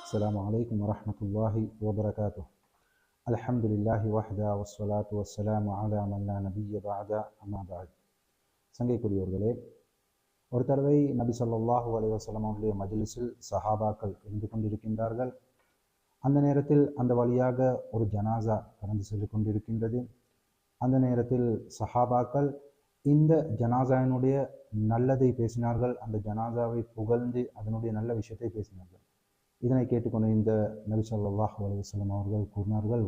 السلام عليكم ورحمة الله وبركاته. الحمد لله وحده والصلاة والسلام على من لا نبي بعد أما بعد. சங்கைக்குரியவர்களே, ஒரு தடவை நபி ஸல்லல்லாஹு அலைஹி வஸல்லம் அவர்களுடைய மஜ்லிஸில் சஹாபாக்கள் இருந்து கொண்டிருக்கின்றார்கள். அந்த நேரத்தில் அந்த வழியாக ஒரு ஜனாசா கடந்து சென்று கொண்டிருக்கின்றது. அந்த நேரத்தில் சஹாபாக்கள் இந்த ஜனாசாவினுடைய நல்லதை பேசினார்கள், அந்த ஜனாசாவை புகழ்ந்து அதனுடைய நல்ல விஷயத்தை பேசினார்கள். இதனை கேட்டுக்கொண்டு இந்த நபி ஸல்லல்லாஹு அலைஹி வஸல்லம் அவர்கள் கூறினார்கள்,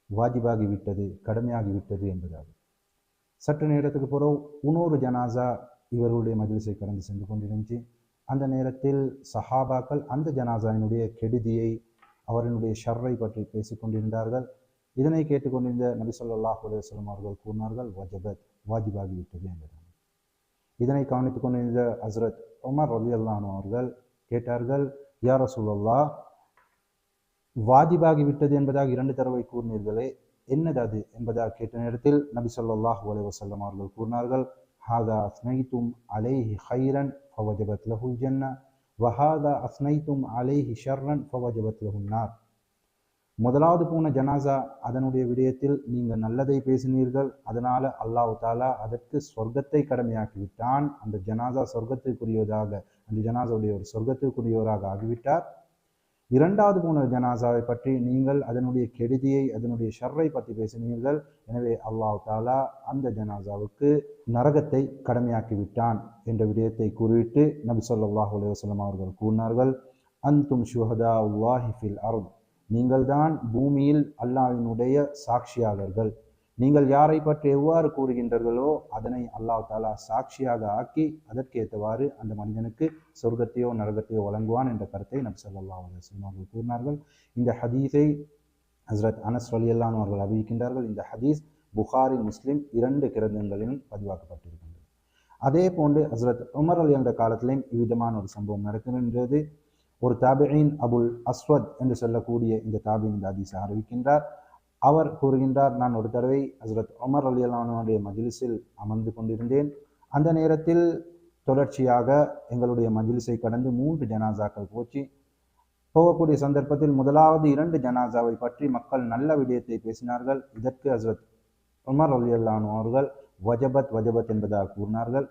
வாஜிபாகிவிட்டது, கடமையாகிவிட்டது என்பதாக. சற்று நேரத்துக்கு பிறகு இன்னொரு ஜனாசா இவர்களுடைய மஜ்லிஸை கடந்து சென்று கொண்டிருந்துச்சு. அந்த நேரத்தில் சஹாபாக்கள் அந்த ஜனாசாவினுடைய கெடுதியை, அவர்களுடைய ஷர்ரை பற்றி பேசிக்கொண்டிருந்தார்கள். இதனை கேட்டுக்கொண்டிருந்த நபி ஸல்லல்லாஹு அலைஹி வஸல்லம் அவர்கள் கூறினார்கள், வாஜிபாகிவிட்டது என்பதாக. இதனை கவனித்துக் கொண்டிருந்த ஹஸ்ரத் உமர் ரலியல்லாஹு அன்ஹு அவர்கள் கேட்டார்கள், யா ரசூலல்லாஹ், வாஜிபாகிவிட்டது என்பதாக 2 தடவை கூறினீர்களே, என்னது அது என்பதாக கேட்ட நேரத்தில் நபி ஸல்லல்லாஹு அலைஹி வஸல்லம் அவர்கள் கூறினார்கள், ஹாதா அஸ்னைதும் அலைஹி ஹைரன் ஃபவஜபத் லஹுல் ஜன்னah வஹாதா அஸ்னைதும் அலைஹி ஷர்ரன் ஃபவஜபத் லஹுன் நார். முதலாவது போன ஜனாசா, அதனுடைய விடயத்தில் நீங்கள் நல்லதை பேசினீர்கள், அதனால அல்லாஹ் தாலா அதற்கு சொர்க்கத்தை கடமையாக்கி விட்டான். அந்த ஜனாசா சொர்க்கத்திற்குரியதாக, அந்த ஜனாசாவுடைய ஒரு சொர்க்கத்திற்குரியவராக ஆகிவிட்டார். இரண்டாவது போன ஜனாசாவை பற்றி நீங்கள் அதனுடைய கெடுதியை, அதனுடைய ஷர்ரை பற்றி பேசினீர்கள், எனவே அல்லாஹ் தாலா அந்த ஜனாசாவுக்கு நரகத்தை கடமையாக்கி விட்டான் என்ற விடயத்தை கூறிவிட்டு நபி ஸல்லல்லாஹு அலைஹி வஸல்லம் அவர்கள் கூறினார்கள், அன்தும் ஷுஹதாஉல்லாஹி ஃபில் அர்த், நீங்கள் தான் பூமியில் அல்லாஹ்வினுடைய சாட்சியாளர்கள். நீங்கள் யாரை பற்றி எவ்வாறு கூறுகின்றீர்களோ அதனை அல்லாஹ் தாலா சாட்சியாக ஆக்கி அதற்கேற்றவாறு அந்த மனிதனுக்கு சொர்க்கத்தையோ நரகத்தையோ வழங்குவான் என்ற கருத்தை நபி ஸல்லல்லாஹு அலைஹி வஸல்லம் அவர்கள் கூறினார்கள். இந்த ஹதீஸை ஹஸ்ரத் அனஸ் ரலியல்லாஹு அன்ஹு அவர்கள் அறிவிக்கின்றார்கள். இந்த ஹதீஸ் புகாரி, முஸ்லிம் 2 கிரந்தங்களிலும் பதிவாக்கப்பட்டிருக்கின்றது. அதே போன்று ஹஸ்ரத் உமர் அலி என்ற காலத்திலேயும் இவ்விதமான ஒரு சம்பவம் நடக்கின்றது. ஒரு தாபிஈன் அபுல் அஸ்வத் என்று சொல்லக்கூடிய இந்த தாபிஈன் இந்த ஹதீஸை அறிவிக்கின்றார். அவர் கூறுகின்றார், நான் ஒரு தடவை ஹஸ்ரத் உமர் ரலியல்லாஹு அன்ஹுடைய மஜ்லிஸில் அமர்ந்து கொண்டிருந்தேன். அந்த நேரத்தில் தொடர்ச்சியாக எங்களுடைய மஜ்லிஸை கடந்து 3 ஜனாசாக்கள் போகக்கூடிய சந்தர்ப்பத்தில் முதலாவது 2 ஜனாசாவை பற்றி மக்கள் நல்ல விடயத்தை பேசினார்கள். இதற்கு ஹஸ்ரத் உமர் ரலியல்லாஹு அன்ஹு அவர்கள் வஜபத் என்பதாக கூறினார்கள்.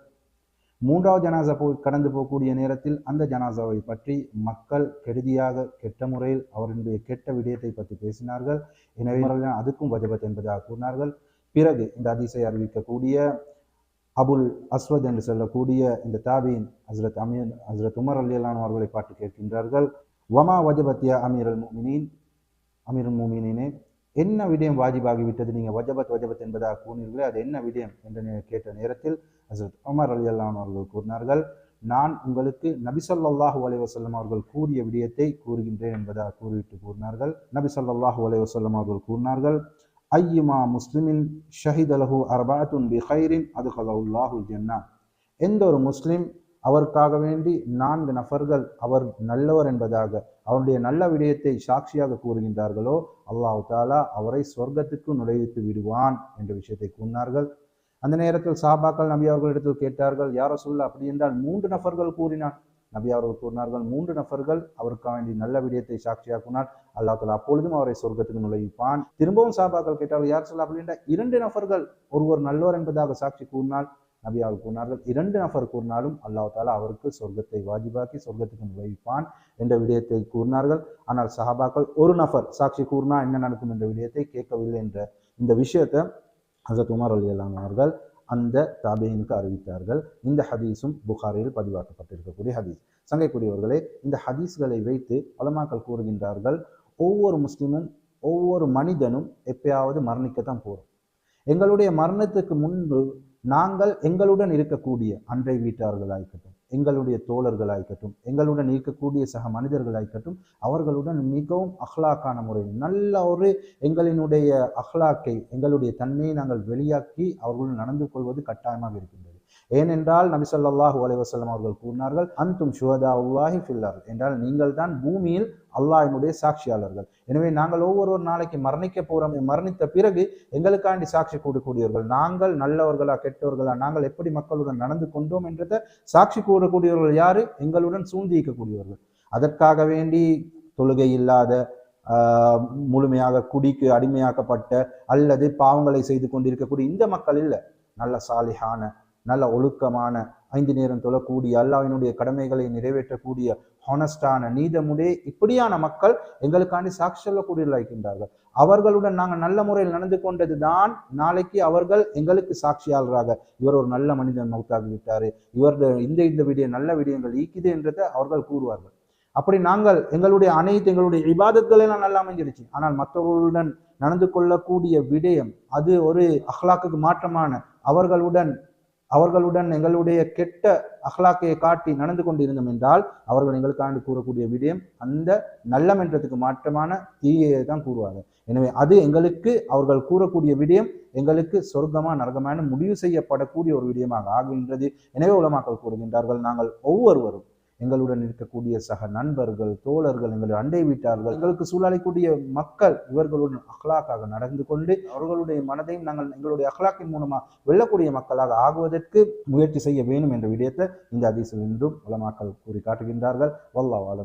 3வது ஜனாசா கடந்து போகக்கூடிய நேரத்தில் அந்த ஜனாசாவை பற்றி மக்கள் கெடுதியாக, கெட்ட முறையில் அவர்களுடைய கெட்ட விடயத்தை பற்றி பேசினார்கள். எனவே அதுக்கும் வஜபத் என்பதாக கூறினார்கள். பிறகு இந்த ஹதீஸை அறிவிக்கக்கூடிய அபுல் அஸ்வத் என்று சொல்லக்கூடிய இந்த தாபியின் ஹஸ்ரத் உமர் ரலியல்லாஹு அன்ஹு அவர்களை பார்த்து கேட்கின்றார்கள், வமா வஜபத் யா அமீருல் முஃமினீனே, என்ன விடயம் வாஜிபாகிவிட்டது, நீங்க வஜபத் என்பதாக கூறினீர்களே, அது என்ன விடயம் என்று கேட்ட நேரத்தில் ஹஸ்ரத் உமர் ரலியல்லாஹு அன்ஹு அவர்கள் கூறினார்கள், நான் உங்களுக்கு நபி ஸல்லல்லாஹு அலைஹி வஸல்லம் அவர்கள் கூறிய விடயத்தை கூறுகின்றேன் என்பதாக கூறிவிட்டு கூறினார்கள். நபி ஸல்லல்லாஹு அலைஹி வஸல்லம் அவர்கள் கூறினார்கள், ஐயுமா முஸ்லிமின் ஷஹித லஹு அர்பஅத்துன் பிகைரின் அத்கலல்லாஹுல் ஜன்னah, எந்த ஒரு முஸ்லிம் அவருக்காக வேண்டி 4 நபர்கள் அவர் நல்லவர் என்பதாக அவருடைய நல்ல விடயத்தை சாட்சியாக கூறுகின்றார்களோ அல்லாஹ் தாலா அவரை சொர்க்கத்துக்கு நுழைவித்து விடுவான் என்ற விஷயத்தை கூறினார்கள். அந்த நேரத்தில் சஹாபாக்கள் நபி அவர்களிடத்தில் கேட்டார்கள், யா ரசூலல்லாஹ், அப்படி என்றால் 3 நபர்கள் கூறினார். நபி அவர்கள் கூறினார்கள், 3 நபர்கள் அவருக்காக வேண்டி நல்ல விடயத்தை சாட்சியாக கூறினார், அல்லாஹ் தாலா அப்பொழுதும் அவரை சொர்க்கத்துக்கு நுழைவிப்பான். திரும்பவும் சஹாபாக்கள் கேட்டார்கள், யா ரசூலல்லாஹ், அப்படி என்றால் 2 நபர்கள் ஒருவர் நல்லவர் என்பதாக சாட்சி கூறினால், நபி அவர்கள் கூறினார்கள், 2 நபர் கூறினாலும் அல்லாஹ் தாலா அவருக்கு சொர்க்கத்தை வாஜிபாக்கி சொர்க்கத்துக்கு நுழைவிப்பான் என்ற விடயத்தை கூறினார்கள். ஆனால் சஹாபாக்கள் 1 நபர் சாட்சி கூறினா என்ன நடக்கும் என்ற விடயத்தை கேட்கவில்லை என்ற இந்த விஷயத்தை ஹஸ்ரத் உமர் ரலியல்லாஹு அன்ஹு அவர்கள் அந்த தாபிஈனுக்கு அறிவித்தார்கள். இந்த ஹதீஸும் புகாரியில் பதிவாக்கப்பட்டிருக்கக்கூடிய ஹதீஸ். சங்கைக்குரியவர்களே, இந்த ஹதீஸ்களை வைத்து உலமாக்கள் கூறுகின்றார்கள், ஒவ்வொரு முஸ்லிமும், ஒவ்வொரு மனிதனும் எப்பயாவது மரணிக்கத்தான் போறோம். எங்களுடைய மரணத்துக்கு முன்பு நாங்கள் எங்களுடன் இருக்கக்கூடிய அன்றை வீட்டார்களாய்க்கட்டும், எங்களுடைய தோழர்களாய்க்கட்டும், எங்களுடன் இருக்கக்கூடிய சக மனிதர்களாய்க்கட்டும், அவர்களுடன் மிகவும் அஹ்லாக்கான முறையில் நல்ல ஒரு எங்களினுடைய அஹ்லாக்கை, எங்களுடைய தன்மையை நாங்கள் வெளியாக்கி அவர்களுடன் நடந்து கொள்வது கட்டாயமாக இருக்கின்றது. ஏனென்றால் நபி ஸல்லல்லாஹு அலைஹி வஸல்லம் அவர்கள் கூறினார்கள், அன்தும் ஷுஹதாஉல்லாஹி ஃபில் அர்த், என்றால் நீங்கள் தான் பூமியில் அல்லாஹ்வினுடைய சாட்சியாளர்கள். எனவே நாங்கள் ஒவ்வொரு நாளைக்கு மரணிக்க போறோம். மரணித்த பிறகு எங்களுக்காண்டி சாட்சி கூறக்கூடியவர்கள், நாங்கள் நல்லவர்களா கெட்டவர்களா, நாங்கள் எப்படி மக்களுடன் நடந்து கொண்டோம் என்றதை சாட்சி கூறக்கூடியவர்கள் யாரு? எங்களுடன் சூழ்ந்திக்கக்கூடியவர்கள். அதற்காக வேண்டி தொழுகை இல்லாத முழுமையாக குடிக்கு அடிமையாக்கப்பட்ட அல்லது பாவங்களை செய்து கொண்டிருக்கக்கூடிய இந்த மக்கள் இல்லை. நல்ல சாலிஹான, நல்ல ஒழுக்கமான, 5 நேரம் தொழக்கூடிய, அல்லாஹ்வினுடைய கடமைகளை நிறைவேற்றக்கூடிய, ஹானஸ்டான, நீதமுடைய இப்படியான மக்கள் எங்களுக்காண்டி சாட்சி சொல்லக்கூடியவர்களாக இருக்கின்றார்கள். அவர்களுடன் நாங்கள் நல்ல முறையில் நடந்து கொண்டது தான் நாளைக்கு அவர்கள் எங்களுக்கு சாட்சியாளராக, இவர் ஒரு நல்ல மனிதன் மௌத்தாகி விட்டாரு, இவருடைய இந்த விடயம் நல்ல விடயங்கள் ஈக்குது என்றதை அவர்கள் கூறுவார்கள். அப்படி நாங்கள் எங்களுடைய இபாதத்கள் எல்லாம் நல்லா அமைஞ்சிருச்சு. ஆனால் மற்றவர்களுடன் நடந்து கொள்ளக்கூடிய விடயம் அது ஒரு அஹ்லாக்குக்கு மாற்றமான அவர்களுடன் எங்களுடைய கெட்ட அஹ்லாக்கையை காட்டி நடந்து கொண்டிருந்தோம் என்றால் அவர்கள் எங்களுக்காண்டி கூறக்கூடிய விடயம் அந்த நல்லமென்றதுக்கு மாற்றமான தீயை தான் கூறுவாங்க. எனவே அது அவர்கள் கூறக்கூடிய விடயம் எங்களுக்கு சொர்க்கமா நரகமான முடிவு செய்யப்படக்கூடிய ஒரு விடயமாக ஆகின்றது. எனவே உலமாக்கள் கூறுகின்றார்கள், நாங்கள் ஒவ்வொருவரும் எங்களுடன் இருக்கக்கூடிய சக நண்பர்கள், தோழர்கள், எங்களுடைய அண்டை வீட்டார்கள், எங்களுக்கு சூழலைக்கூடிய மக்கள் இவர்களுடன் அஹ்லாக்காக நடந்து கொண்டு அவர்களுடைய மனதையும் நாங்கள் எங்களுடைய அஹ்லாக்கின் மூலமாக வெல்லக்கூடிய மக்களாக ஆகுவதற்கு முயற்சி செய்ய வேண்டும் என்ற விடயத்தை இந்த ஹதீஸில் இன்றும் உலமாக்கள் கூறி காட்டுகின்றார்கள். வல்லாஹு அலம்.